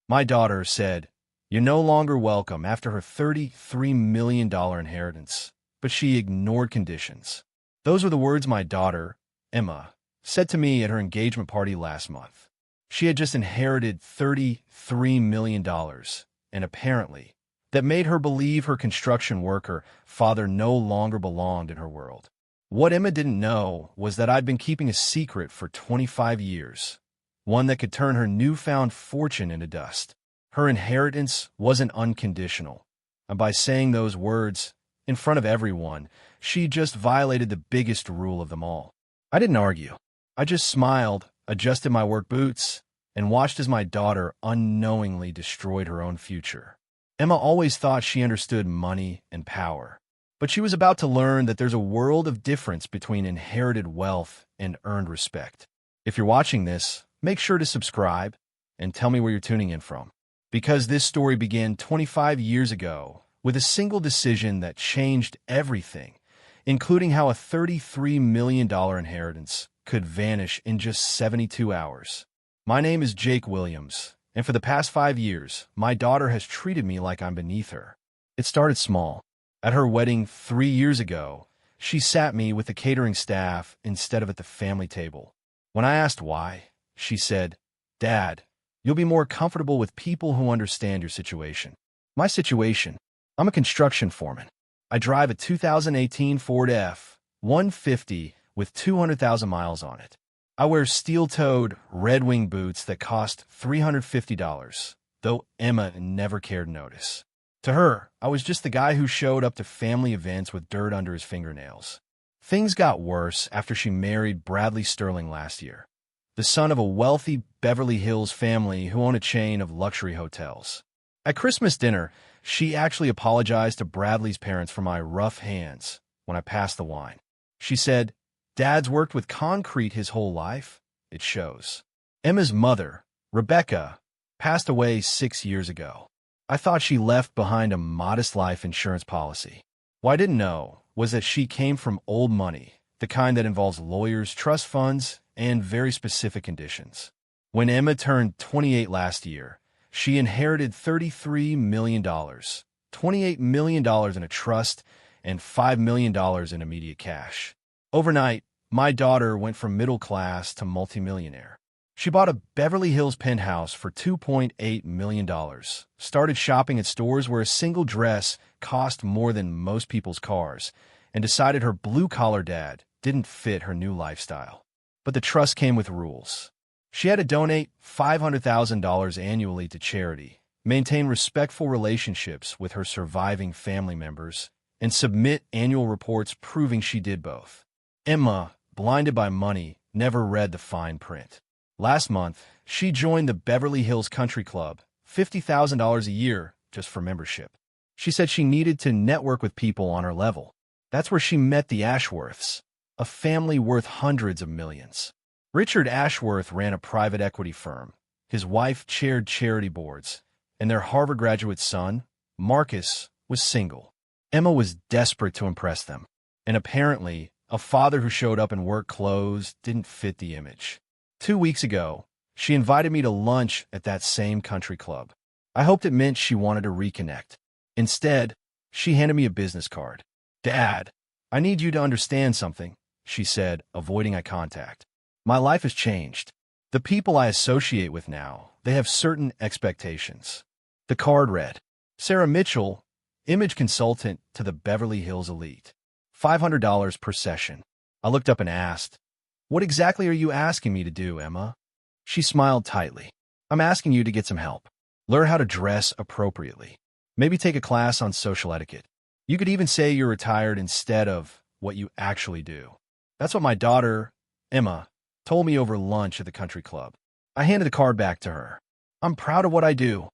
My daughter said, "You're no longer welcome," after her $33 million inheritance, but she ignored conditions. Those were the words my daughter, Emma, said to me at her engagement party last month. She had just inherited $33 million, and apparently, that made her believe her construction worker father no longer belonged in her world. What Emma didn't know was that I'd been keeping a secret for 25 years, one that could turn her newfound fortune into dust. Her inheritance wasn't unconditional, and by saying those words in front of everyone, she just violated the biggest rule of them all. I didn't argue. I just smiled, adjusted my work boots, and watched as my daughter unknowingly destroyed her own future. Emma always thought she understood money and power, but she was about to learn that there's a world of difference between inherited wealth and earned respect. If you're watching this, make sure to subscribe and tell me where you're tuning in from, because this story began 25 years ago with a single decision that changed everything, including how a $33 million inheritance could vanish in just 72 hours. My name is Jake Williams, and for the past 5 years, my daughter has treated me like I'm beneath her. It started small. At her wedding 3 years ago, she sat me with the catering staff instead of at the family table. When I asked why, she said, "Dad, you'll be more comfortable with people who understand your situation." My situation? I'm a construction foreman. I drive a 2018 Ford F-150 with 200,000 miles on it. I wear steel-toed, Red Wing boots that cost $350, though Emma never cared to notice. To her, I was just the guy who showed up to family events with dirt under his fingernails. Things got worse after she married Bradley Sterling last year, the son of a wealthy Beverly Hills family who own a chain of luxury hotels. At Christmas dinner, she actually apologized to Bradley's parents for my rough hands when I passed the wine. She said, "Dad's worked with concrete his whole life. It shows." Emma's mother, Rebecca, passed away 6 years ago. I thought she left behind a modest life insurance policy. What I didn't know was that she came from old money, the kind that involves lawyers, trust funds, and very specific conditions. When Emma turned 28 last year, she inherited $33 million, $28 million in a trust, and $5 million in immediate cash. Overnight, my daughter went from middle class to multimillionaire. She bought a Beverly Hills penthouse for $2.8 million, started shopping at stores where a single dress cost more than most people's cars, and decided her blue-collar dad didn't fit her new lifestyle. But the trust came with rules. She had to donate $500,000 annually to charity, maintain respectful relationships with her surviving family members, and submit annual reports proving she did both. Emma, blinded by money, never read the fine print. Last month, she joined the Beverly Hills Country Club, $50,000 a year just for membership. She said she needed to network with people on her level. That's where she met the Ashworths, a family worth hundreds of millions. Richard Ashworth ran a private equity firm. His wife chaired charity boards, and their Harvard graduate son, Marcus, was single. Emma was desperate to impress them, and apparently, a father who showed up in work clothes didn't fit the image. 2 weeks ago, she invited me to lunch at that same country club. I hoped it meant she wanted to reconnect. Instead, she handed me a business card. "Dad, I need you to understand something," she said, avoiding eye contact. "My life has changed. The people I associate with now, they have certain expectations." The card read, "Sarah Mitchell, image consultant to the Beverly Hills elite. $500 per session." I looked up and asked, "What exactly are you asking me to do, Emma?" She smiled tightly. "I'm asking you to get some help. Learn how to dress appropriately. Maybe take a class on social etiquette. You could even say you're retired instead of what you actually do." That's what my daughter, Emma, told me over lunch at the country club. I handed the card back to her. "I'm proud of what I do,"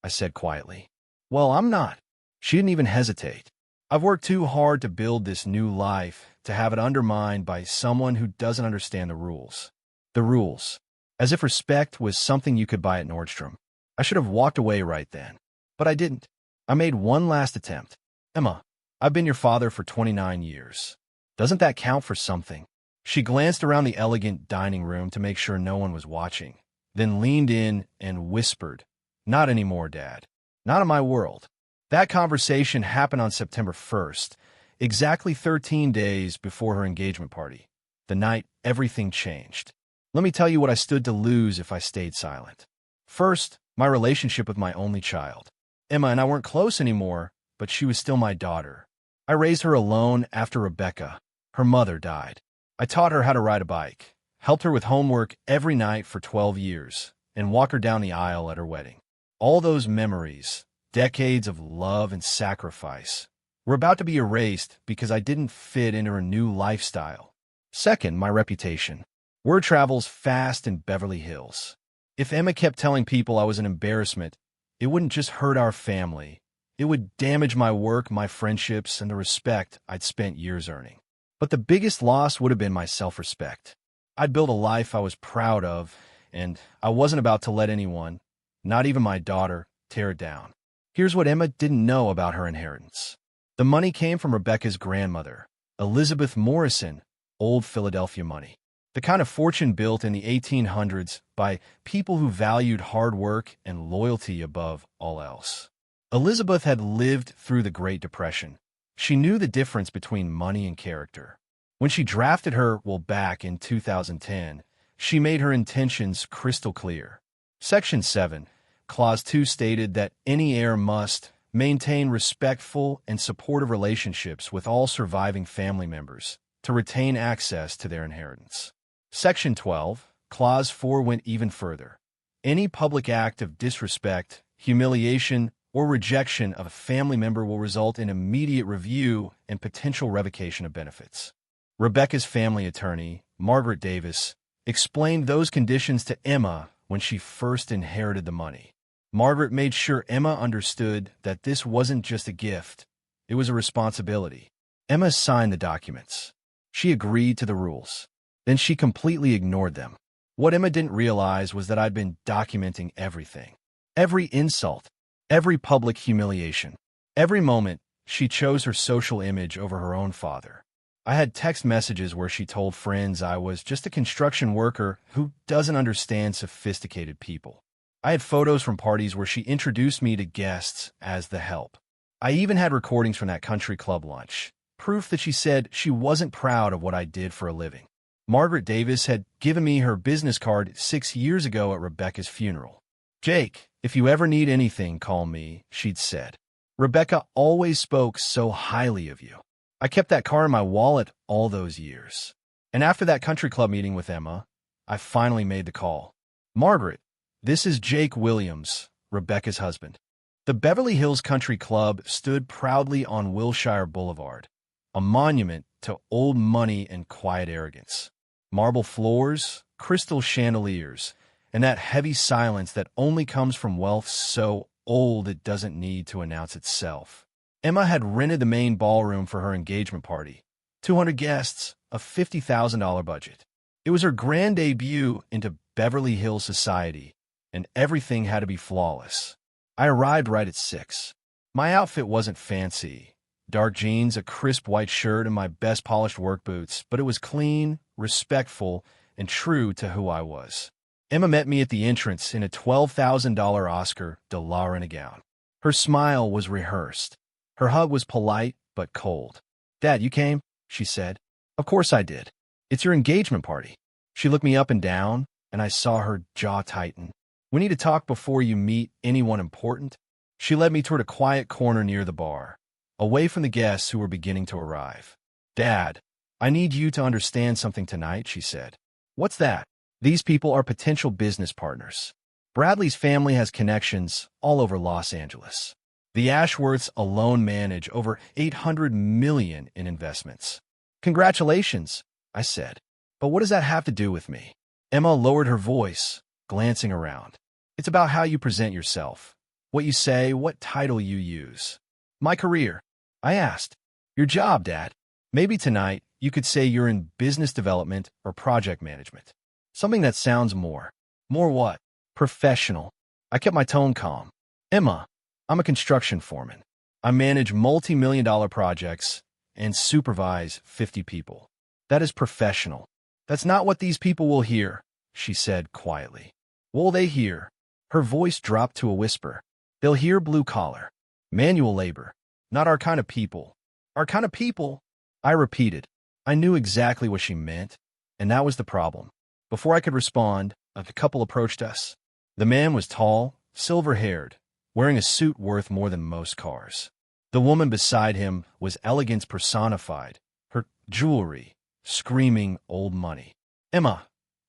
I said quietly. "Well, I'm not." She didn't even hesitate. "I've worked too hard to build this new life to have it undermined by someone who doesn't understand the rules." The rules. As if respect was something you could buy at Nordstrom. I should have walked away right then. But I didn't. I made one last attempt. "Emma, I've been your father for 29 years. Doesn't that count for something?" She glanced around the elegant dining room to make sure no one was watching, then leaned in and whispered, Not anymore, Dad. Not in my world. That conversation happened on September 1st, exactly 13 days before her engagement party. The night everything changed. Let me tell you what I stood to lose if I stayed silent. First, my relationship with my only child. Emma and I weren't close anymore, but she was still my daughter. I raised her alone after Rebecca, her mother, died. I taught her how to ride a bike, helped her with homework every night for 12 years, and walked her down the aisle at her wedding. All those memories, decades of love and sacrifice, were about to be erased because I didn't fit into her new lifestyle. Second, my reputation. Word travels fast in Beverly Hills. If Emma kept telling people I was an embarrassment, it wouldn't just hurt our family. It would damage my work, my friendships, and the respect I'd spent years earning. But the biggest loss would have been my self-respect. I'd built a life I was proud of, and I wasn't about to let anyone, not even my daughter, tear it down. Here's what Emma didn't know about her inheritance. The money came from Rebecca's grandmother, Elizabeth Morrison, old Philadelphia money. The kind of fortune built in the 1800s by people who valued hard work and loyalty above all else. Elizabeth had lived through the Great Depression. She knew the difference between money and character. When she drafted her will back in 2010, she made her intentions crystal clear. Section 7, Clause 2 stated that any heir must maintain respectful and supportive relationships with all surviving family members to retain access to their inheritance. Section 12, Clause 4 went even further. Any public act of disrespect, humiliation, or rejection of a family member will result in immediate review and potential revocation of benefits. Rebecca's family attorney, Margaret Davis, explained those conditions to Emma when she first inherited the money. Margaret made sure Emma understood that this wasn't just a gift, it was a responsibility. Emma signed the documents. She agreed to the rules. Then she completely ignored them. What Emma didn't realize was that I'd been documenting everything. Every insult, every public humiliation, every moment she chose her social image over her own father. I had text messages where she told friends I was just a construction worker who doesn't understand sophisticated people. I had photos from parties where she introduced me to guests as the help. I even had recordings from that country club lunch, proof that she said she wasn't proud of what I did for a living. Margaret Davis had given me her business card 6 years ago at Rebecca's funeral. "Jake, if you ever need anything, call me," she'd said. Rebecca always spoke so highly of you. I kept that card in my wallet all those years. And after that country club meeting with Emma, I finally made the call. "Margaret, this is Jake Williams, Rebecca's husband." The Beverly Hills Country Club stood proudly on Wilshire Boulevard, a monument to old money and quiet arrogance. Marble floors, crystal chandeliers, and that heavy silence that only comes from wealth so old it doesn't need to announce itself. Emma had rented the main ballroom for her engagement party. 200 guests, a $50,000 budget. It was her grand debut into Beverly Hills society, and everything had to be flawless. I arrived right at 6. My outfit wasn't fancy. Dark jeans, a crisp white shirt, and my best polished work boots, but it was clean, respectful, and true to who I was. Emma met me at the entrance in a $12,000 Oscar de la Renta gown. Her smile was rehearsed. Her hug was polite but cold. "Dad, you came?" she said. "Of course I did. It's your engagement party." She looked me up and down, and I saw her jaw tighten. "We need to talk before you meet anyone important." She led me toward a quiet corner near the bar, away from the guests who were beginning to arrive. "Dad, I need you to understand something tonight," she said. "What's that?" "These people are potential business partners. Bradley's family has connections all over Los Angeles. The Ashworths alone manage over $800 million in investments." "Congratulations," I said. "But what does that have to do with me?" Emma lowered her voice, glancing around. "It's about how you present yourself, what you say, what title you use." "My career," I asked. "Your job, Dad. Maybe tonight you could say you're in business development or project management. Something that sounds more what? Professional." I kept my tone calm. "Emma, I'm a construction foreman. I manage multi-million-dollar projects and supervise 50 people. That is professional. That's not what these people will hear," she said quietly. "What will they hear? Her voice dropped to a whisper. They'll hear blue collar. Manual labor. Not our kind of people. Our kind of people? I repeated. I knew exactly what she meant, and that was the problem. Before I could respond, a couple approached us. The man was tall, silver-haired, wearing a suit worth more than most cars. The woman beside him was elegance personified, her jewelry screaming old money. Emma,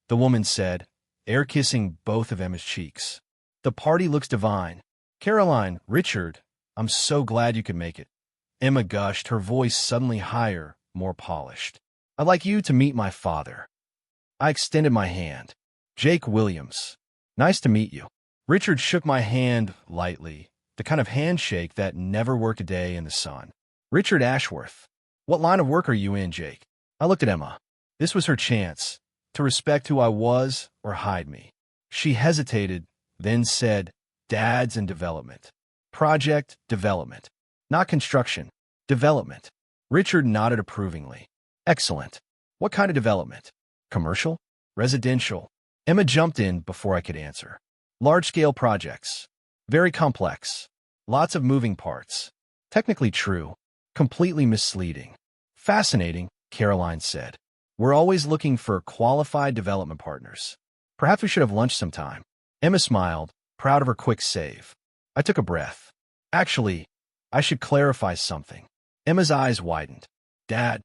the woman said, air-kissing both of Emma's cheeks. The party looks divine. Caroline, Richard, I'm so glad you could make it. Emma gushed, her voice suddenly higher, more polished. I'd like you to meet my father. I extended my hand. Jake Williams. Nice to meet you. Richard shook my hand lightly, the kind of handshake that never worked a day in the sun. Richard Ashworth. What line of work are you in, Jake? I looked at Emma. This was her chance, to respect who I was or hide me. She hesitated, then said, Dad's in development. Project development. Not construction. Development. Richard nodded approvingly. Excellent. What kind of development? Commercial? Residential? Emma jumped in before I could answer. Large-scale projects. Very complex. Lots of moving parts. Technically true. Completely misleading. Fascinating, Caroline said. We're always looking for qualified development partners. Perhaps we should have lunch sometime. Emma smiled, proud of her quick save. I took a breath. Actually, I should clarify something. Emma's eyes widened. Dad,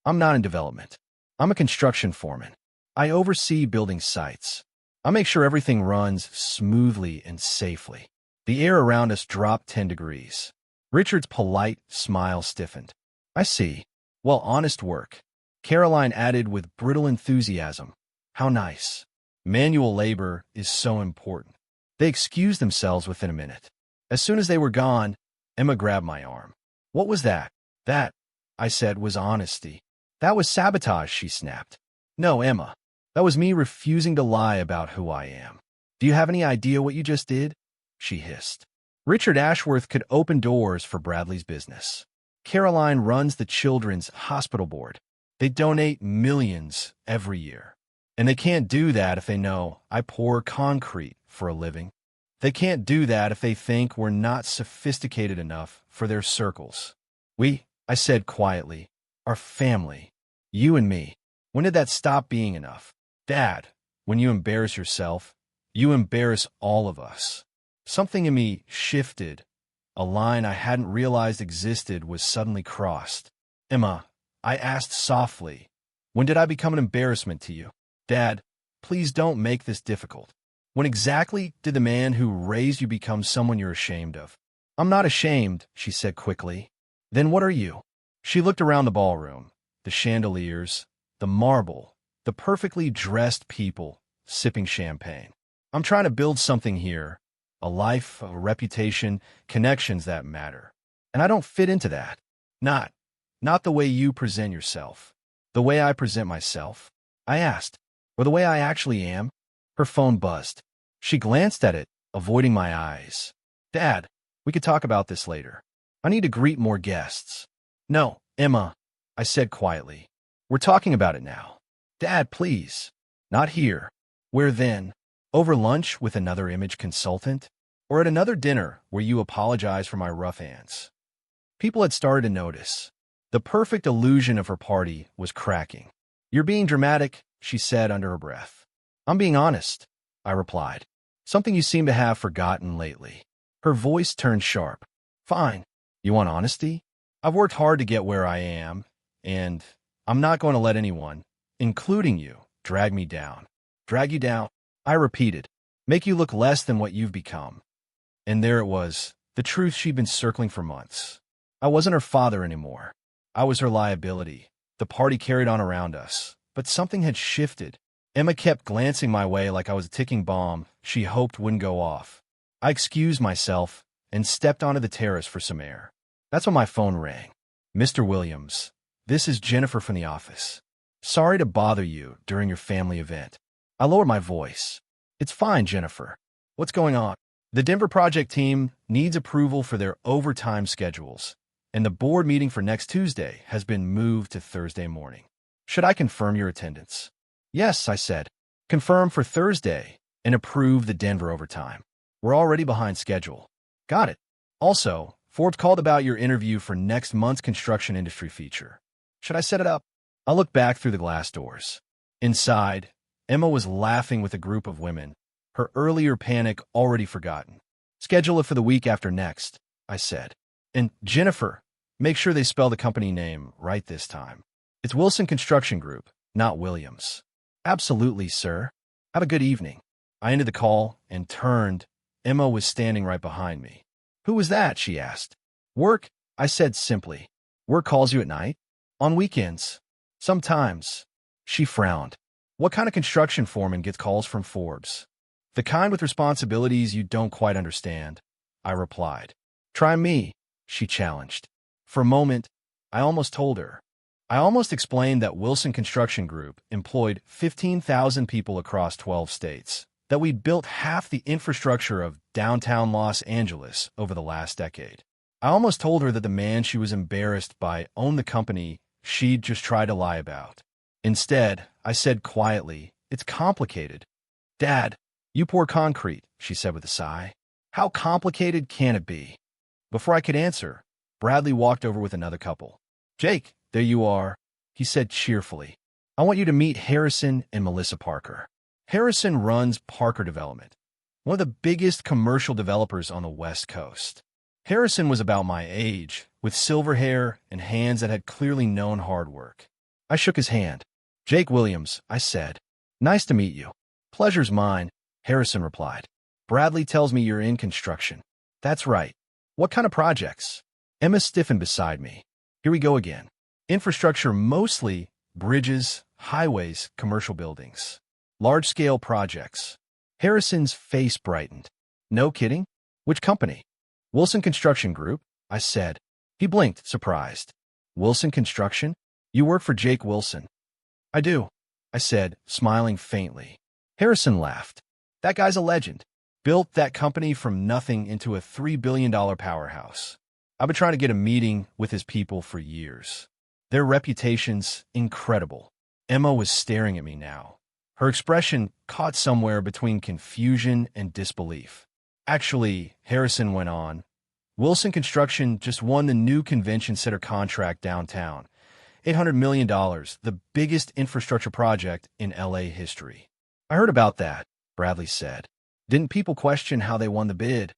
I'm not in development. I'm a construction foreman. I oversee building sites. I make sure everything runs smoothly and safely. The air around us dropped 10 degrees. Richard's polite smile stiffened. I see. Well, honest work. Caroline added with brittle enthusiasm. How nice. Manual labor is so important. They excused themselves within a minute. As soon as they were gone, Emma grabbed my arm. What was that? That, I said, was honesty. That was sabotage, she snapped. No, Emma. That was me refusing to lie about who I am. Do you have any idea what you just did? She hissed. Richard Ashworth could open doors for Bradley's business. Caroline runs the Children's Hospital Board. They donate millions every year. And they can't do that if they know I pour concrete for a living. They can't do that if they think we're not sophisticated enough for their circles. We, I said quietly, are family. You and me. When did that stop being enough? Dad, when you embarrass yourself, you embarrass all of us. Something in me shifted. A line I hadn't realized existed was suddenly crossed. Emma, I asked softly, when did I become an embarrassment to you? Dad, please don't make this difficult. When exactly did the man who raised you become someone you're ashamed of? I'm not ashamed, she said quickly. Then what are you? She looked around the ballroom, the chandeliers, the marble, the perfectly dressed people sipping champagne. I'm trying to build something here, a life, a reputation, connections that matter. And I don't fit into that. Not the way you present yourself. The way I present myself. I asked, or the way I actually am? Her phone buzzed. She glanced at it, avoiding my eyes. Dad, we could talk about this later. I need to greet more guests. No, Emma, I said quietly. We're talking about it now. Dad, please. Not here. Where then? Over lunch with another image consultant? Or at another dinner where you apologize for my rough hands? People had started to notice. The perfect illusion of her party was cracking. You're being dramatic, she said under her breath. I'm being honest, I replied. Something you seem to have forgotten lately. Her voice turned sharp. Fine. You want honesty? I've worked hard to get where I am, and I'm not going to let anyone, including you, drag me down. Drag you down, I repeated. Make you look less than what you've become. And there it was, the truth she'd been circling for months. I wasn't her father anymore. I was her liability. The party carried on around us, but something had shifted. Emma kept glancing my way like I was a ticking bomb she hoped wouldn't go off. I excused myself and stepped onto the terrace for some air. That's when my phone rang. Mr. Williams, this is Jennifer from the office. Sorry to bother you during your family event. I lowered my voice. It's fine, Jennifer. What's going on? The Denver project team needs approval for their overtime schedules, and the board meeting for next Tuesday has been moved to Thursday morning. Should I confirm your attendance? Yes, I said. Confirm for Thursday and approve the Denver overtime. We're already behind schedule. Got it. Also, Forbes called about your interview for next month's construction industry feature. Should I set it up? I looked back through the glass doors. Inside, Emma was laughing with a group of women, her earlier panic already forgotten. Schedule it for the week after next, I said. And Jennifer, make sure they spell the company name right this time. It's Wilson Construction Group, not Williams. Absolutely, sir. Have a good evening. I ended the call and turned. Emma was standing right behind me. Who was that? She asked. Work, I said simply. Work calls you at night? On weekends? Sometimes. She frowned. What kind of construction foreman gets calls from Forbes? The kind with responsibilities you don't quite understand, I replied. Try me, she challenged. For a moment, I almost told her. I almost explained that Wilson Construction Group employed 15,000 people across 12 states, that we'd built half the infrastructure of downtown Los Angeles over the last decade. I almost told her that the man she was embarrassed by owned the company she'd just tried to lie about. Instead, I said quietly, it's complicated. Dad, you pour concrete, she said with a sigh. How complicated can it be? Before I could answer, Bradley walked over with another couple. Jake, there you are, he said cheerfully. I want you to meet Harrison and Melissa Parker. Harrison runs Parker Development, one of the biggest commercial developers on the West Coast. Harrison was about my age, with silver hair and hands that had clearly known hard work. I shook his hand. Jake Williams, I said. Nice to meet you. Pleasure's mine, Harrison replied. Bradley tells me you're in construction. That's right. What kind of projects? Emma stiffened beside me. Here we go again. Infrastructure mostly bridges, highways, commercial buildings. Large-scale projects. Harrison's face brightened. No kidding? Which company? Wilson Construction Group, I said. He blinked, surprised. Wilson Construction? You work for Jake Wilson. I do, I said, smiling faintly. Harrison laughed. That guy's a legend. Built that company from nothing into a $3 billion powerhouse. I've been trying to get a meeting with his people for years. Their reputation's incredible. Emma was staring at me now. Her expression caught somewhere between confusion and disbelief. Actually, Harrison went on, Wilson Construction just won the new convention center contract downtown. $800 million, the biggest infrastructure project in LA history. I heard about that, Bradley said. Didn't people question how they won the bid?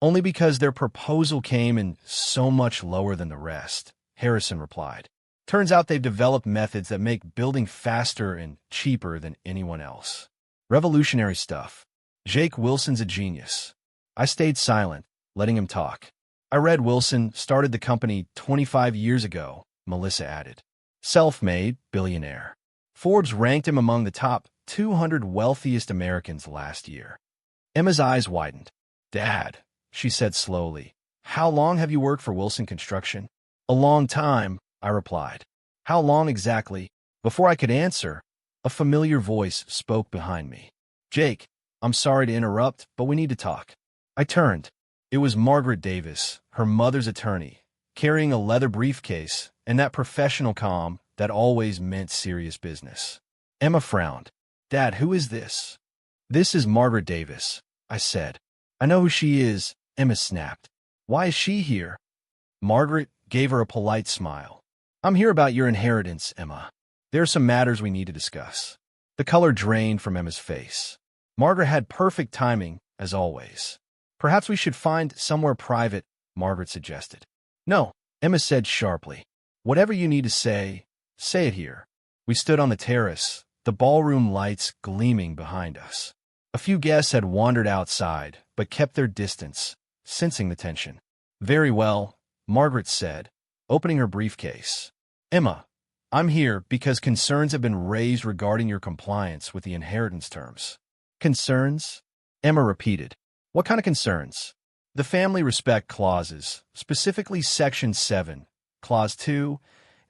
Only because their proposal came in so much lower than the rest, Harrison replied. Turns out they've developed methods that make building faster and cheaper than anyone else. Revolutionary stuff. Jake Wilson's a genius. I stayed silent, letting him talk. I read Wilson started the company 25 years ago, Melissa added. Self-made billionaire. Forbes ranked him among the top 200 wealthiest Americans last year. Emma's eyes widened. Dad, she said slowly, how long have you worked for Wilson Construction? A long time, I replied. How long exactly? Before I could answer, a familiar voice spoke behind me. Jake, I'm sorry to interrupt, but we need to talk. I turned. It was Margaret Davis, her mother's attorney, carrying a leather briefcase and that professional calm that always meant serious business. Emma frowned. Dad, who is this? This is Margaret Davis, I said. I know who she is, Emma snapped. Why is she here? Margaret gave her a polite smile. I'm here about your inheritance, Emma. There are some matters we need to discuss. The color drained from Emma's face. Margaret had perfect timing, as always. Perhaps we should find somewhere private, Margaret suggested. No, Emma said sharply. Whatever you need to say it here. We stood on the terrace, the ballroom lights gleaming behind us. A few guests had wandered outside, but kept their distance, sensing the tension. Very well, Margaret said, opening her briefcase. Emma, I'm here because concerns have been raised regarding your compliance with the inheritance terms. Concerns? Emma repeated. What kind of concerns? The family respect clauses, specifically Section 7, Clause 2,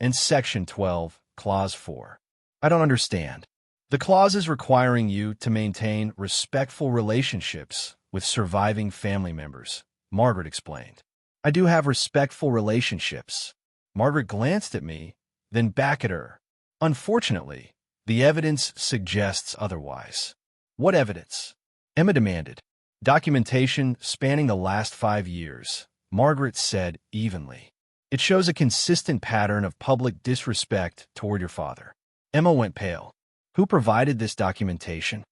and Section 12, Clause 4. I don't understand. The clauses requiring you to maintain respectful relationships with surviving family members, Margaret explained. I do have respectful relationships. Margaret glanced at me, then back at her. Unfortunately, the evidence suggests otherwise. What evidence? Emma demanded. Documentation spanning the last 5 years, Margaret said evenly. It shows a consistent pattern of public disrespect toward your father. Emma went pale. Who provided this documentation?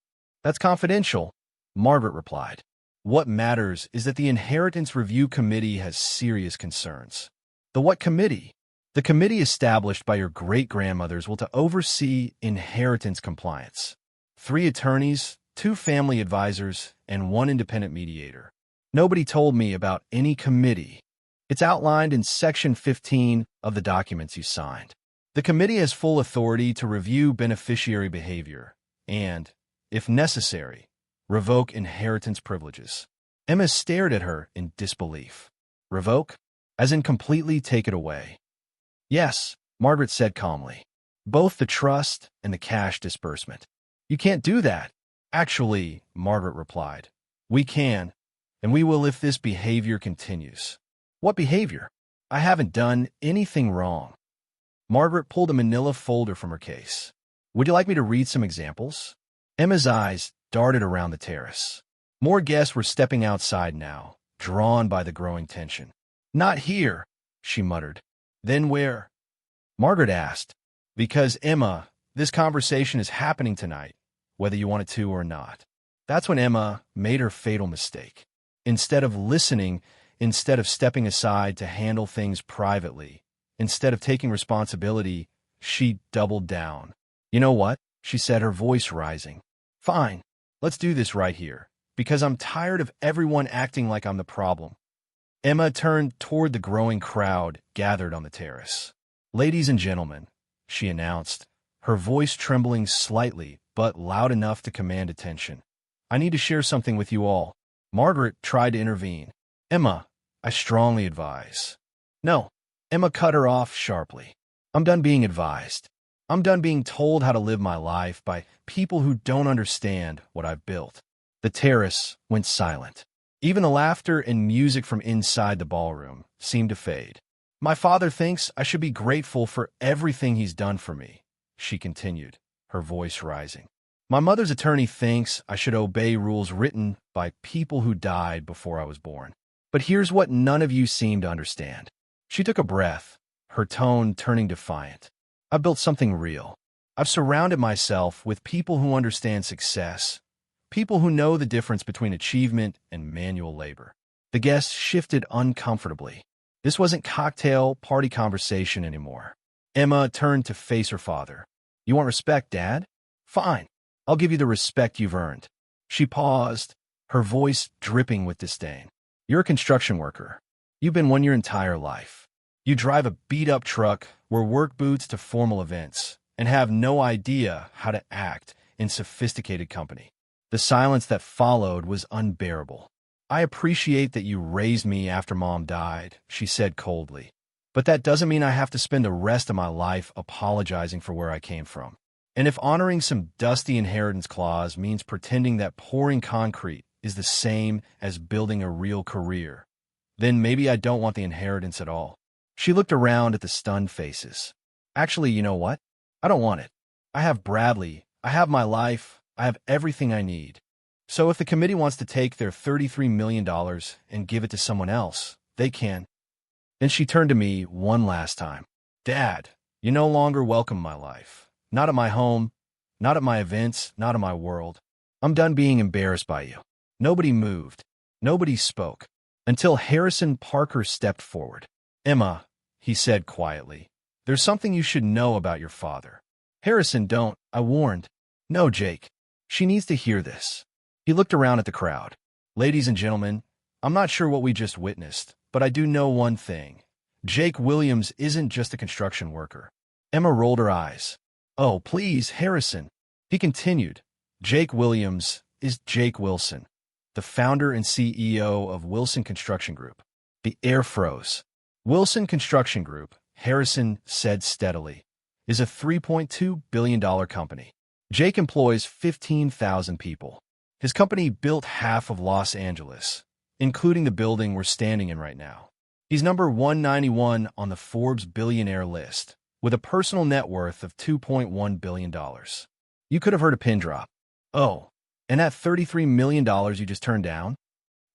That's confidential, Margaret replied. What matters is that the Inheritance Review Committee has serious concerns. The what committee? The committee established by your great-grandmothers will to oversee inheritance compliance. 3 attorneys, 2 family advisors, and 1 independent mediator. Nobody told me about any committee. It's outlined in Section 15 of the documents you signed. The committee has full authority to review beneficiary behavior and, if necessary, revoke inheritance privileges. Emma stared at her in disbelief. Revoke? As in completely take it away. Yes, Margaret said calmly. Both the trust and the cash disbursement. You can't do that. Actually, Margaret replied. We can, and we will if this behavior continues. What behavior? I haven't done anything wrong. Margaret pulled a manila folder from her case. Would you like me to read some examples? Emma's eyes darted around the terrace. More guests were stepping outside now, drawn by the growing tension. Not here, she muttered. Then where? Margaret asked. Because, Emma, this conversation is happening tonight, whether you want it to or not. That's when Emma made her fatal mistake. Instead of listening, instead of stepping aside to handle things privately, instead of taking responsibility, she doubled down. You know what? She said, her voice rising. Fine, let's do this right here, because I'm tired of everyone acting like I'm the problem. Emma turned toward the growing crowd gathered on the terrace. Ladies and gentlemen, she announced, her voice trembling slightly but loud enough to command attention. I need to share something with you all. Margaret tried to intervene. Emma, I strongly advise. No, Emma cut her off sharply. I'm done being advised. I'm done being told how to live my life by people who don't understand what I've built. The terrace went silent. Even the laughter and music from inside the ballroom seemed to fade. My father thinks I should be grateful for everything he's done for me, she continued, her voice rising. My mother's attorney thinks I should obey rules written by people who died before I was born. But here's what none of you seem to understand. She took a breath, her tone turning defiant. I've built something real. I've surrounded myself with people who understand success, people who know the difference between achievement and manual labor. The guests shifted uncomfortably. This wasn't cocktail party conversation anymore. Emma turned to face her father. You want respect, Dad? Fine. I'll give you the respect you've earned. She paused, her voice dripping with disdain. You're a construction worker. You've been one your entire life. You drive a beat-up truck, wear work boots to formal events, and have no idea how to act in sophisticated company. The silence that followed was unbearable. I appreciate that you raised me after Mom died, she said coldly. But that doesn't mean I have to spend the rest of my life apologizing for where I came from. And if honoring some dusty inheritance clause means pretending that pouring concrete is the same as building a real career, then maybe I don't want the inheritance at all. She looked around at the stunned faces. Actually, you know what? I don't want it. I have Bradley. I have my life. I have everything I need. So if the committee wants to take their $33 million and give it to someone else, they can. Then she turned to me one last time. Dad, you no longer welcome my life. Not at my home, not at my events, not in my world. I'm done being embarrassed by you. Nobody moved. Nobody spoke. Until Harrison Parker stepped forward. Emma, he said quietly, there's something you should know about your father. Harrison, don't, I warned. No, Jake. She needs to hear this. He looked around at the crowd. Ladies and gentlemen, I'm not sure what we just witnessed, but I do know one thing. Jake Williams isn't just a construction worker. Emma rolled her eyes. Oh, please, Harrison. He continued. Jake Williams is Jake Wilson, the founder and CEO of Wilson Construction Group. The air froze. Wilson Construction Group, Harrison said steadily, is a $3.2 billion company. Jake employs 15,000 people. His company built half of Los Angeles, including the building we're standing in right now. He's number 191 on the Forbes billionaire list, with a personal net worth of $2.1 billion. You could have heard a pin drop. Oh, And that $33 million you just turned down?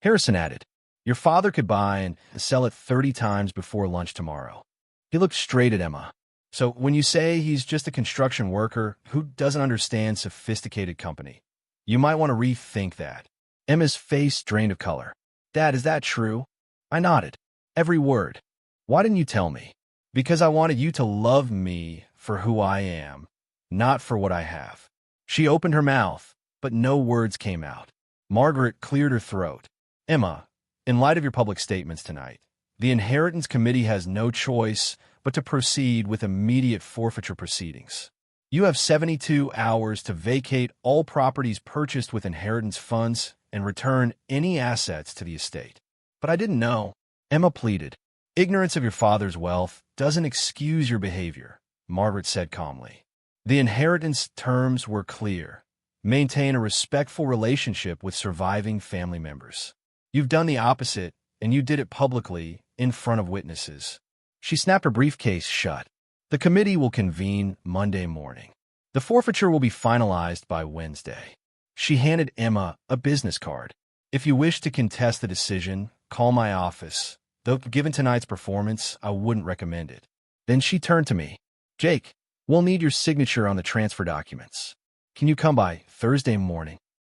Harrison added, your father could buy and sell it 30 times before lunch tomorrow. He looked straight at Emma. So when you say he's just a construction worker who doesn't understand sophisticated company, you might want to rethink that. Emma's face drained of color. Dad, is that true? I nodded. Every word. Why didn't you tell me? Because I wanted you to love me for who I am, not for what I have. She opened her mouth, but no words came out. Margaret cleared her throat. Emma, in light of your public statements tonight, the Inheritance Committee has no choice but to proceed with immediate forfeiture proceedings. You have 72 hours to vacate all properties purchased with inheritance funds and return any assets to the estate. But I didn't know. Emma pleaded. Ignorance of your father's wealth doesn't excuse your behavior, Margaret said calmly. The inheritance terms were clear. Maintain a respectful relationship with surviving family members. You've done the opposite, and you did it publicly, in front of witnesses. She snapped her briefcase shut. The committee will convene Monday morning. The forfeiture will be finalized by Wednesday. She handed Emma a business card. If you wish to contest the decision, call my office. Though given tonight's performance, I wouldn't recommend it. Then she turned to me. Jake, we'll need your signature on the transfer documents. Can you come by Thursday morning?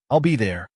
I'll be there,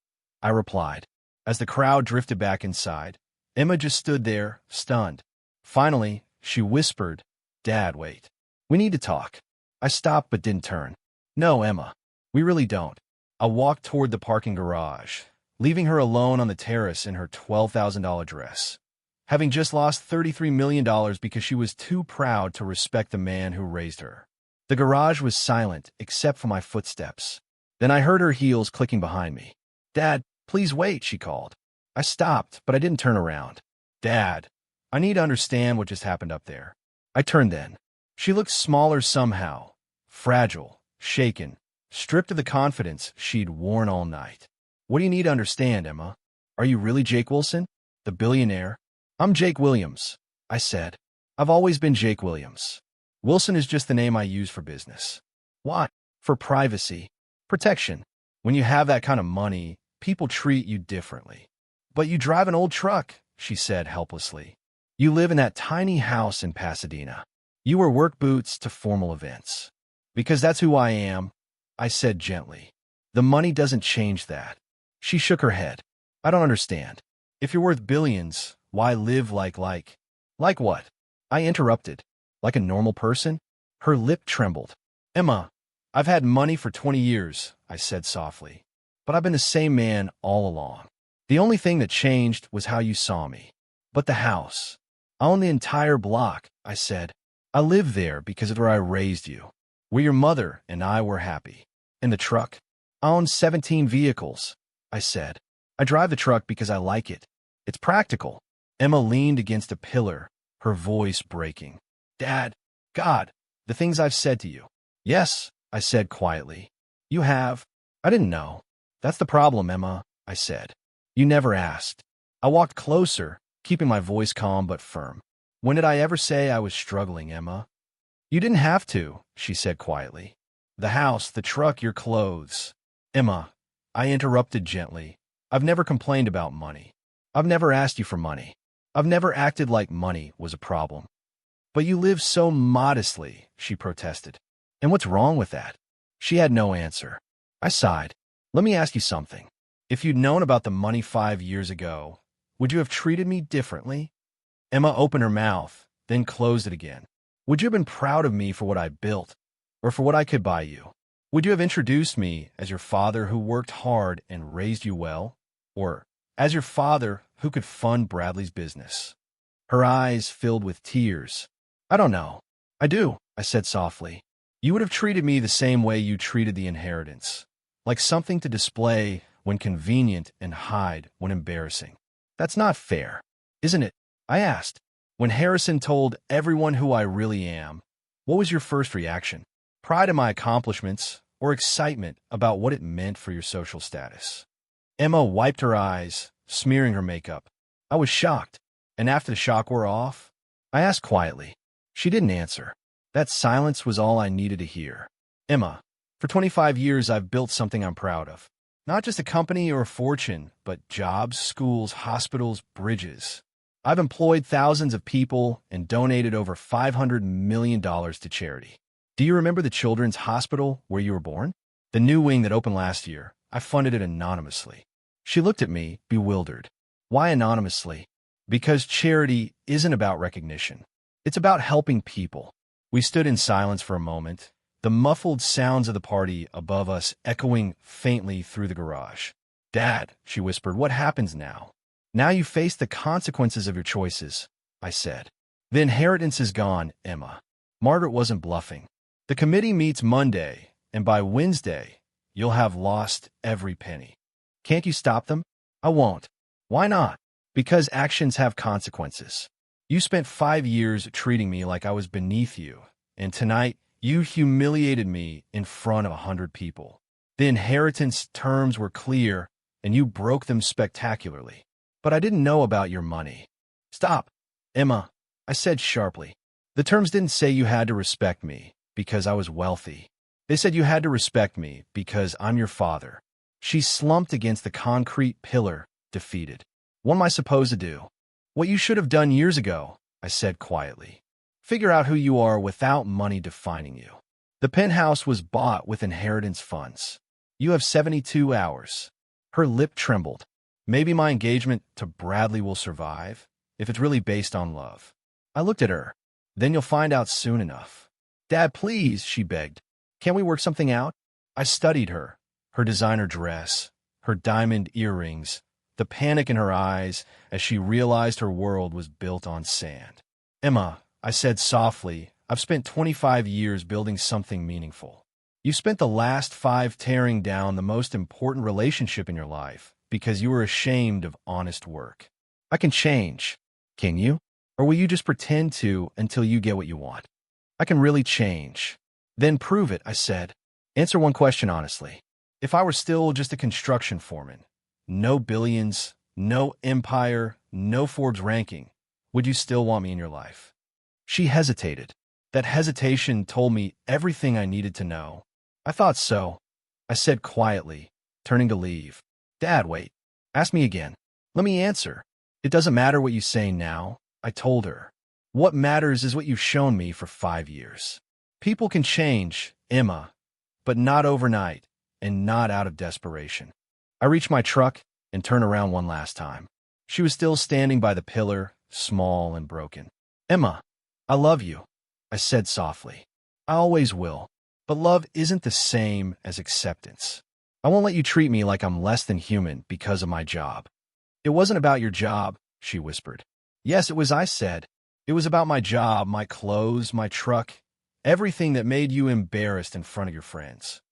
I replied. As the crowd drifted back inside, Emma just stood there, stunned. Finally, she whispered, Dad, wait. We need to talk. I stopped but didn't turn. No, Emma, we really don't. I walked toward the parking garage, leaving her alone on the terrace in her $12,000 dress, having just lost $33 million because she was too proud to respect the man who raised her. The garage was silent except for my footsteps. Then I heard her heels clicking behind me. Dad, please wait, she called. I stopped, but I didn't turn around. Dad, I need to understand what just happened up there. I turned then. She looked smaller somehow, fragile, shaken, stripped of the confidence she'd worn all night. What do you need to understand, Emma? Are you really Jake Wilson, the billionaire? I'm Jake Williams, I said. I've always been Jake Williams. Wilson is just the name I use for business. Why? For privacy, protection. When you have that kind of money, people treat you differently. But you drive an old truck, she said helplessly. You live in that tiny house in Pasadena. You wear work boots to formal events. Because that's who I am, I said gently. The money doesn't change that. She shook her head. I don't understand. If you're worth billions, why live like what? I interrupted. Like a normal person? Her lip trembled. Emma, I've had money for 20 years, I said softly. But I've been the same man all along. The only thing that changed was how you saw me. But the house. I own the entire block, I said. I live there because of where I raised you. Where your mother and I were happy. And the truck? I own 17 vehicles, I said. I drive the truck because I like it. It's practical. Emma leaned against a pillar, her voice breaking. Dad, God, the things I've said to you. Yes, I said quietly. You have. I didn't know. That's the problem, Emma, I said. You never asked. I walked closer, keeping my voice calm but firm. When did I ever say I was struggling, Emma? You didn't have to, she said quietly. The house, the truck, your clothes. Emma, I interrupted gently. I've never complained about money. I've never asked you for money. I've never acted like money was a problem. But you live so modestly, she protested. And what's wrong with that? She had no answer. I sighed. Let me ask you something. If you'd known about the money 5 years ago, would you have treated me differently? Emma opened her mouth, then closed it again. Would you have been proud of me for what I built, or for what I could buy you? Would you have introduced me as your father who worked hard and raised you well, or as your father who could fund Bradley's business? Her eyes filled with tears. I don't know. I do, I said softly. You would have treated me the same way you treated the inheritance, like something to display when convenient and hide when embarrassing. That's not fair, isn't it? I asked. When Harrison told everyone who I really am, what was your first reaction? Pride in my accomplishments or excitement about what it meant for your social status? Emma wiped her eyes, smearing her makeup. I was shocked, and after the shock wore off, I asked quietly. She didn't answer. That silence was all I needed to hear. Emma, for 25 years I've built something I'm proud of. Not just a company or a fortune, but jobs, schools, hospitals, bridges. I've employed thousands of people and donated over $500 million to charity. Do you remember the children's hospital where you were born? The new wing that opened last year. I funded it anonymously. She looked at me, bewildered. Why anonymously? Because charity isn't about recognition. It's about helping people. We stood in silence for a moment, the muffled sounds of the party above us echoing faintly through the garage. Dad, she whispered, what happens now? Now you face the consequences of your choices, I said. The inheritance is gone, Emma. Margaret wasn't bluffing. The committee meets Monday, and by Wednesday, you'll have lost every penny. Can't you stop them? I won't. Why not? Because actions have consequences. You spent 5 years treating me like I was beneath you, and tonight, you humiliated me in front of 100 people. The inheritance terms were clear, and you broke them spectacularly. But I didn't know about your money. Stop, Emma, I said sharply. The terms didn't say you had to respect me because I was wealthy. They said you had to respect me because I'm your father. She slumped against the concrete pillar, defeated. What am I supposed to do? What you should have done years ago, I said quietly. Figure out who you are without money defining you. The penthouse was bought with inheritance funds. You have 72 hours. Her lip trembled. Maybe my engagement to Bradley will survive, if it's really based on love. I looked at her. Then you'll find out soon enough. Dad, please, she begged. Can't we work something out? I studied her designer dress, her diamond earrings, the panic in her eyes as she realized her world was built on sand. Emma, I said softly, I've spent 25 years building something meaningful. You spent the last 5 tearing down the most important relationship in your life because you were ashamed of honest work. I can change. Can you? Or will you just pretend to until you get what you want? I can really change. Then prove it, I said. Answer one question honestly. If I were still just a construction foreman, no billions, no empire, no Forbes ranking, would you still want me in your life? She hesitated. That hesitation told me everything I needed to know. I thought so, I said quietly, turning to leave. Dad, wait. Ask me again. Let me answer. It doesn't matter what you say now, I told her. What matters is what you've shown me for 5 years. People can change, Emma, but not overnight and not out of desperation. I reached my truck and turned around one last time. She was still standing by the pillar, small and broken. Emma, I love you, I said softly. I always will. But love isn't the same as acceptance. I won't let you treat me like I'm less than human because of my job. It wasn't about your job, she whispered. Yes, it was, I said. It was about my job, my clothes, my truck, everything that made you embarrassed in front of your friends.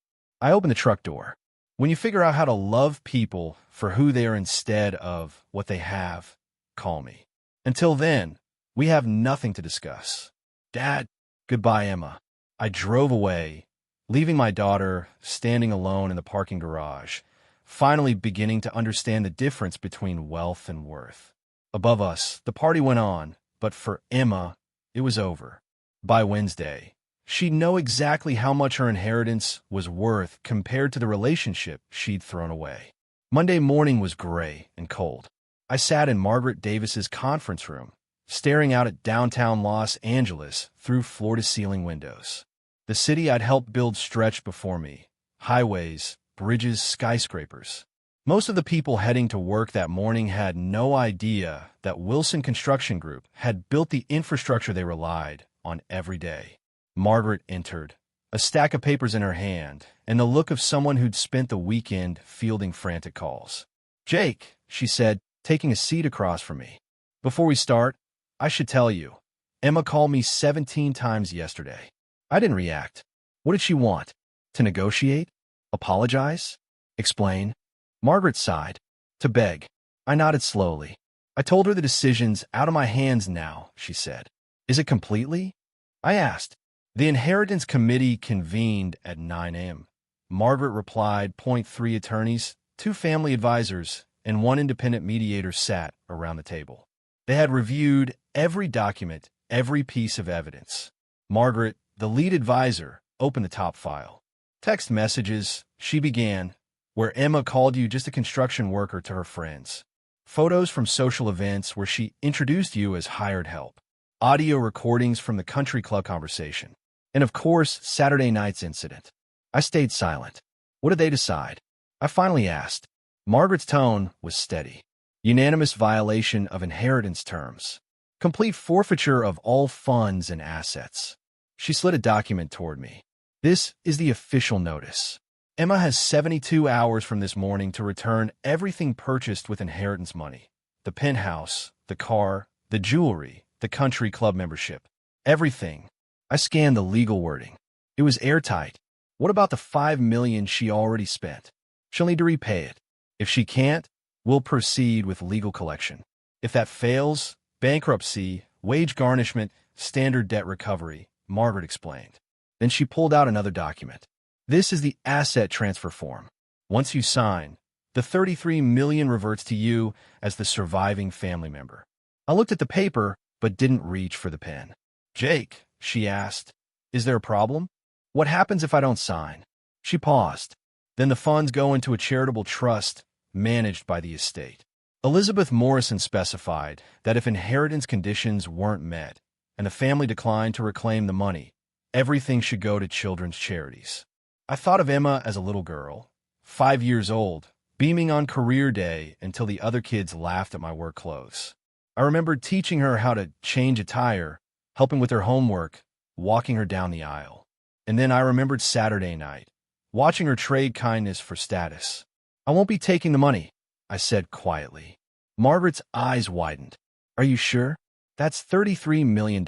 I opened the truck door. When you figure out how to love people for who they are instead of what they have, call me. Until then, we have nothing to discuss. Dad, goodbye, Emma. I drove away, leaving my daughter standing alone in the parking garage, finally beginning to understand the difference between wealth and worth. Above us, the party went on, but for Emma, it was over. By Wednesday, she'd know exactly how much her inheritance was worth compared to the relationship she'd thrown away. Monday morning was gray and cold. I sat in Margaret Davis's conference room, staring out at downtown Los Angeles through floor-to-ceiling windows. The city I'd helped build stretched before me. Highways, bridges, skyscrapers. Most of the people heading to work that morning had no idea that Wilson Construction Group had built the infrastructure they relied on every day. Margaret entered, a stack of papers in her hand, and the look of someone who'd spent the weekend fielding frantic calls. Jake, she said, taking a seat across from me. Before we start, I should tell you, Emma called me 17 times yesterday. I didn't react. What did she want? To negotiate? Apologize? Explain? Margaret sighed. To beg. I nodded slowly. I told her the decision's out of my hands now, she said. Is it completely? I asked. The inheritance committee convened at 9 a.m. Margaret replied. 3 attorneys, 2 family advisors, and 1 independent mediator sat around the table. They had reviewed every document, every piece of evidence. Margaret, the lead advisor, opened the top file. Text messages, she began. where Emma called you just a construction worker to her friends. Photos from social events where she introduced you as hired help. Audio recordings from the country club conversation. And of course, Saturday night's incident. I stayed silent. What did they decide? I finally asked. Margaret's tone was steady. Unanimous violation of inheritance terms. Complete forfeiture of all funds and assets. She slid a document toward me. This is the official notice. Emma has 72 hours from this morning to return everything purchased with inheritance money. The penthouse, the car, the jewelry, the country club membership. Everything. I scanned the legal wording. It was airtight. What about the $5 million she already spent? She'll need to repay it. If she can't, we'll proceed with legal collection. If that fails, bankruptcy, wage garnishment, standard debt recovery, Margaret explained. Then she pulled out another document. This is the asset transfer form. Once you sign, the $33 million reverts to you as the surviving family member. I looked at the paper, but didn't reach for the pen. Jake, she asked, is there a problem? What happens if I don't sign? She paused. Then the funds go into a charitable trust managed by the estate. Elizabeth Morrison specified that if inheritance conditions weren't met and the family declined to reclaim the money, everything should go to children's charities. I thought of Emma as a little girl, 5 years old, beaming on career day until the other kids laughed at my work clothes. I remembered teaching her how to change a tire, helping with her homework, walking her down the aisle. And then I remembered Saturday night, watching her trade kindness for status. I won't be taking the money, I said quietly. Margaret's eyes widened. Are you sure? That's $33 million.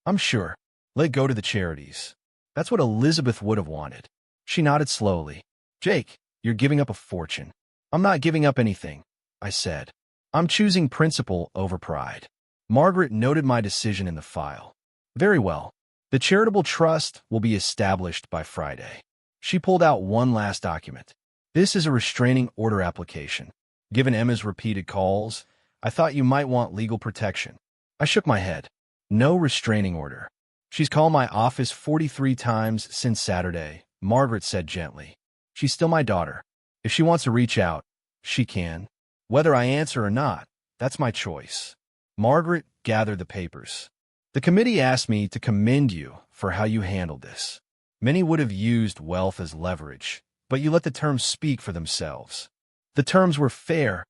I'm sure. Let go to the charities. That's what Elizabeth would have wanted. She nodded slowly. Jake, you're giving up a fortune. I'm not giving up anything, I said. I'm choosing principle over pride. Margaret noted my decision in the file. Very well. The charitable trust will be established by Friday. She pulled out one last document. This is a restraining order application. Given Emma's repeated calls, I thought you might want legal protection. I shook my head. No restraining order. She's called my office 43 times since Saturday, Margaret said gently. She's still my daughter. If she wants to reach out, she can. Whether I answer or not, that's my choice. Margaret gathered the papers. The committee asked me to commend you for how you handled this. Many would have used wealth as leverage, but you let the terms speak for themselves. The terms were fair,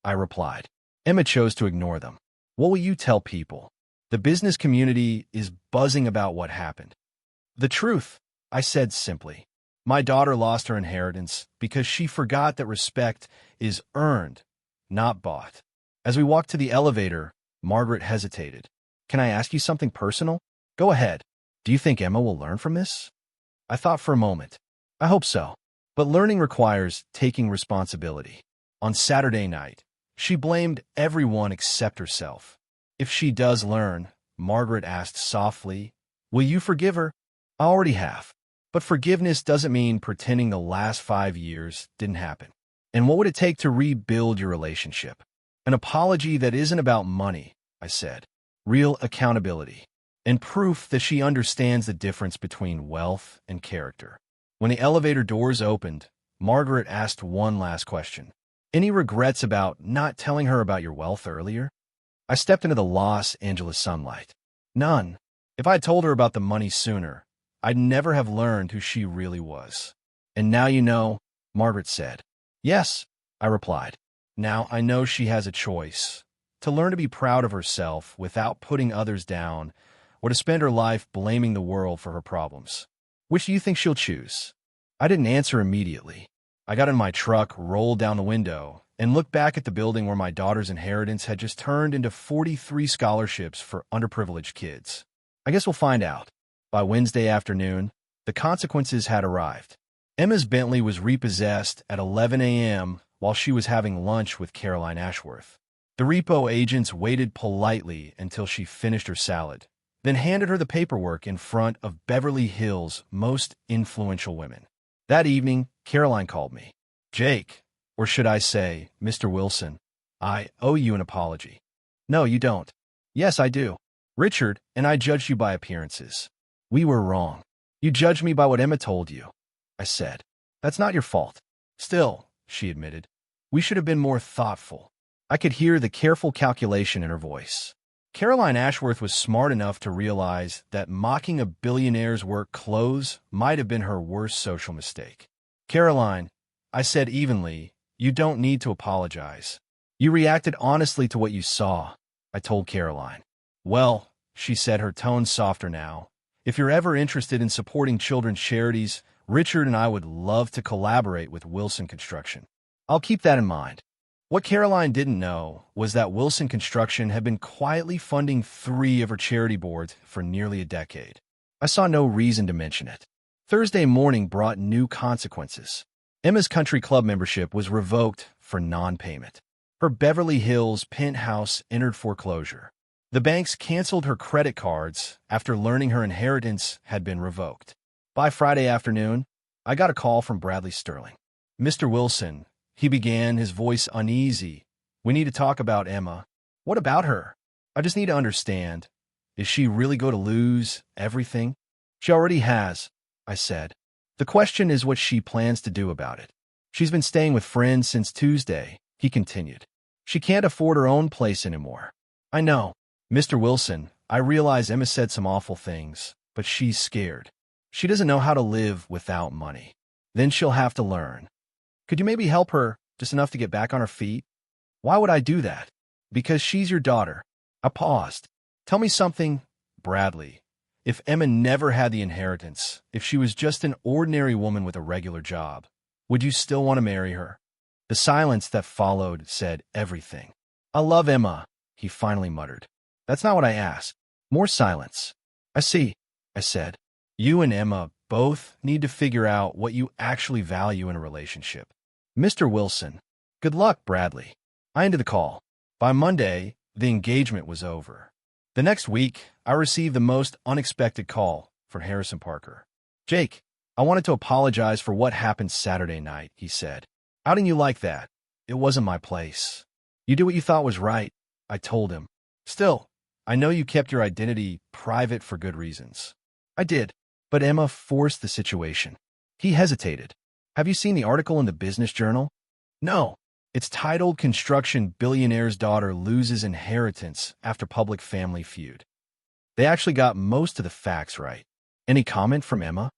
I replied. Emma chose to ignore them. What will you tell people? The business community is buzzing about what happened. The truth, I said simply. My daughter lost her inheritance because she forgot that respect is earned, not bought. As we walked to the elevator, Margaret hesitated. Can I ask you something personal? Go ahead. Do you think Emma will learn from this? I thought for a moment. I hope so. But learning requires taking responsibility. On Saturday night, she blamed everyone except herself. If she does learn, Margaret asked softly, will you forgive her? I already have. But forgiveness doesn't mean pretending the last 5 years didn't happen. And what would it take to rebuild your relationship? An apology that isn't about money, I said. Real accountability. And proof that she understands the difference between wealth and character. When the elevator doors opened, Margaret asked one last question. Any regrets about not telling her about your wealth earlier? I stepped into the Los Angeles sunlight. None. If I had told her about the money sooner, I'd never have learned who she really was. And now you know, Margaret said. Yes, I replied. Now I know she has a choice. To learn to be proud of herself without putting others down, or to spend her life blaming the world for her problems. Which do you think she'll choose? I didn't answer immediately. I got in my truck, rolled down the window, and looked back at the building where my daughter's inheritance had just turned into 43 scholarships for underprivileged kids. I guess we'll find out. By Wednesday afternoon, the consequences had arrived. Emma's Bentley was repossessed at 11 a.m. while she was having lunch with Caroline Ashworth. The repo agents waited politely until she finished her salad, then handed her the paperwork in front of Beverly Hills' most influential women. That evening, Caroline called me. Jake, or should I say, Mr. Wilson, I owe you an apology. No, you don't. Yes, I do. Richard and I judged you by appearances. We were wrong. You judged me by what Emma told you. I said. That's not your fault. Still, she admitted, we should have been more thoughtful. I could hear the careful calculation in her voice. Caroline Ashworth was smart enough to realize that mocking a billionaire's work clothes might have been her worst social mistake. Caroline, I said evenly, you don't need to apologize. You reacted honestly to what you saw, I told Caroline. Well, she said, her tone softer now, if you're ever interested in supporting children's charities, Richard and I would love to collaborate with Wilson Construction. I'll keep that in mind. What Caroline didn't know was that Wilson Construction had been quietly funding 3 of her charity boards for nearly a decade. I saw no reason to mention it. Thursday morning brought new consequences. Emma's country club membership was revoked for non-payment. Her Beverly Hills penthouse entered foreclosure. The banks canceled her credit cards after learning her inheritance had been revoked. By Friday afternoon, I got a call from Bradley Sterling. Mr. Wilson, he began, his voice uneasy. We need to talk about Emma. What about her? I just need to understand. Is she really going to lose everything? She already has, I said. The question is what she plans to do about it. She's been staying with friends since Tuesday, he continued. She can't afford her own place anymore. I know. Mr. Wilson, I realize Emma said some awful things, but she's scared. She doesn't know how to live without money. Then she'll have to learn. Could you maybe help her just enough to get back on her feet? Why would I do that? Because she's your daughter. I paused. Tell me something, Bradley. If Emma never had the inheritance, if she was just an ordinary woman with a regular job, would you still want to marry her? The silence that followed said everything. I love Emma, he finally muttered. That's not what I asked. More silence. I see, I said. You and Emma both need to figure out what you actually value in a relationship. Mr. Wilson, good luck, Bradley. I ended the call. By Monday, the engagement was over. The next week, I received the most unexpected call from Harrison Parker. Jake, I wanted to apologize for what happened Saturday night, he said. How didn't you like that? It wasn't my place. You did what you thought was right, I told him. Still, I know you kept your identity private for good reasons. I did, but Emma forced the situation. He hesitated. Have you seen the article in the Business Journal? No. It's titled Construction Billionaire's Daughter Loses Inheritance After Public Family Feud. They actually got most of the facts right. Any comment from Emma?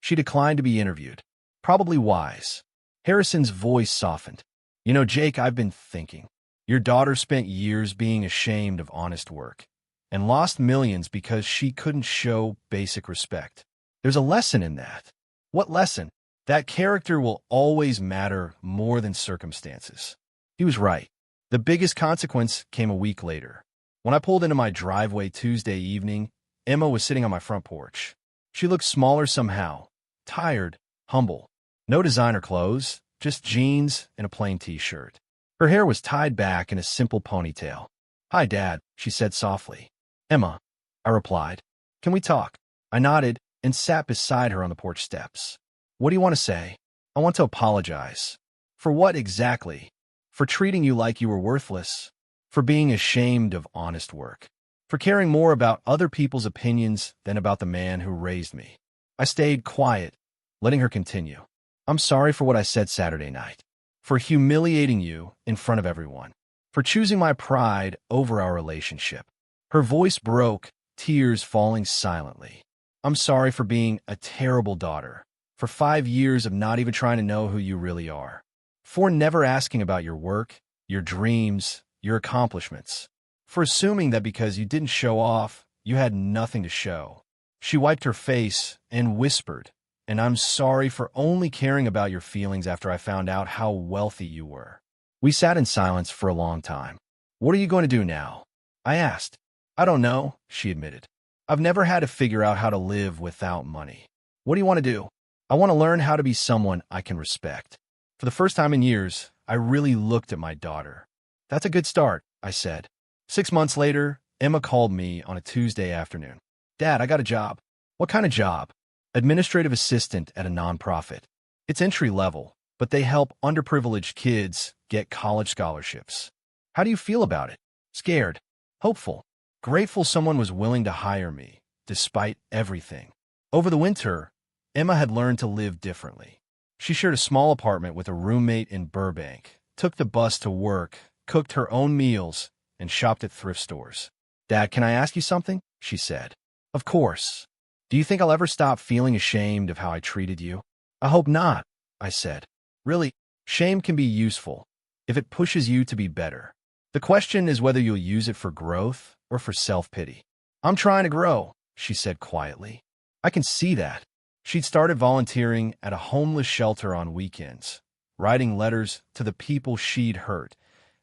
She declined to be interviewed. Probably wise. Harrison's voice softened. You know, Jake, I've been thinking. Your daughter spent years being ashamed of honest work and lost millions because she couldn't show basic respect. There's a lesson in that. What lesson? That character will always matter more than circumstances. He was right. The biggest consequence came a week later. When I pulled into my driveway Tuesday evening, Emma was sitting on my front porch. She looked smaller somehow, tired, humble. No designer clothes, just jeans and a plain t-shirt. Her hair was tied back in a simple ponytail. Hi, Dad, she said softly. Emma, I replied. Can we talk? I nodded and sat beside her on the porch steps. What do you want to say? I want to apologize. For what exactly? For treating you like you were worthless. For being ashamed of honest work. For caring more about other people's opinions than about the man who raised me. I stayed quiet, letting her continue. I'm sorry for what I said Saturday night. For humiliating you in front of everyone. For choosing my pride over our relationship. Her voice broke, tears falling silently. I'm sorry for being a terrible daughter. For 5 years of not even trying to know who you really are. For never asking about your work, your dreams, your accomplishments. For assuming that because you didn't show off, you had nothing to show. She wiped her face and whispered, and I'm sorry for only caring about your feelings after I found out how wealthy you were. We sat in silence for a long time. What are you going to do now? I asked. I don't know, she admitted. I've never had to figure out how to live without money. What do you want to do? I want to learn how to be someone I can respect. For the first time in years, I really looked at my daughter. That's a good start, I said. 6 months later, Emma called me on a Tuesday afternoon. Dad, I got a job. What kind of job? Administrative assistant at a nonprofit. It's entry level, but they help underprivileged kids get college scholarships. How do you feel about it? Scared. Hopeful. Grateful someone was willing to hire me, despite everything. Over the winter, Emma had learned to live differently. She shared a small apartment with a roommate in Burbank, took the bus to work, cooked her own meals, and shopped at thrift stores. "Dad, can I ask you something?" she said. "Of course. Do you think I'll ever stop feeling ashamed of how I treated you?" "I hope not," I said. "Really, shame can be useful if it pushes you to be better. The question is whether you'll use it for growth or for self-pity." "I'm trying to grow," she said quietly. I can see that. She'd started volunteering at a homeless shelter on weekends, writing letters to the people she'd hurt,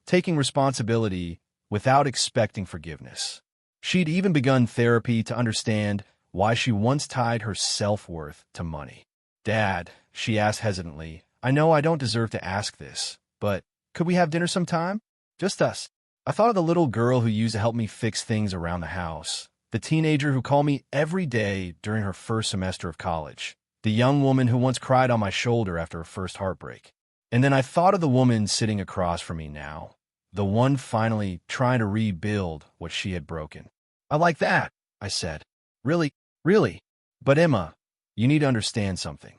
taking responsibility without expecting forgiveness. She'd even begun therapy to understand why she once tied her self-worth to money. "Dad," she asked hesitantly, "I know I don't deserve to ask this, but could we have dinner sometime? Just us." I thought of the little girl who used to help me fix things around the house, the teenager who called me every day during her first semester of college, the young woman who once cried on my shoulder after her first heartbreak. And then I thought of the woman sitting across from me now, the one finally trying to rebuild what she had broken. "I like that," I said. Really? But Emma, you need to understand something."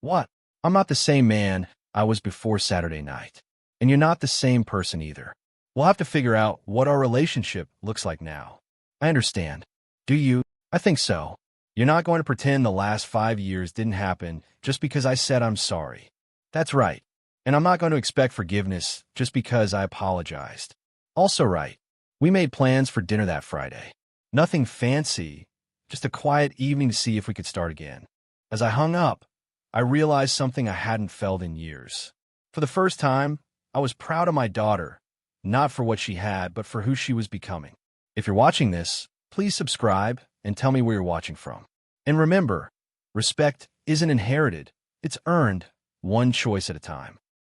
"What?" "I'm not the same man I was before Saturday night. And you're not the same person either. We'll have to figure out what our relationship looks like now." "I understand." "Do you?" "I think so. You're not going to pretend the last 5 years didn't happen just because I said I'm sorry." "That's right. And I'm not going to expect forgiveness just because I apologized." "Also right. We made plans for dinner that Friday. Nothing fancy, just a quiet evening to see if we could start again." As I hung up, I realized something I hadn't felt in years. For the first time, I was proud of my daughter, not for what she had, but for who she was becoming. If you're watching this, please subscribe and tell me where you're watching from. And remember, respect isn't inherited, it's earned, one choice at a time.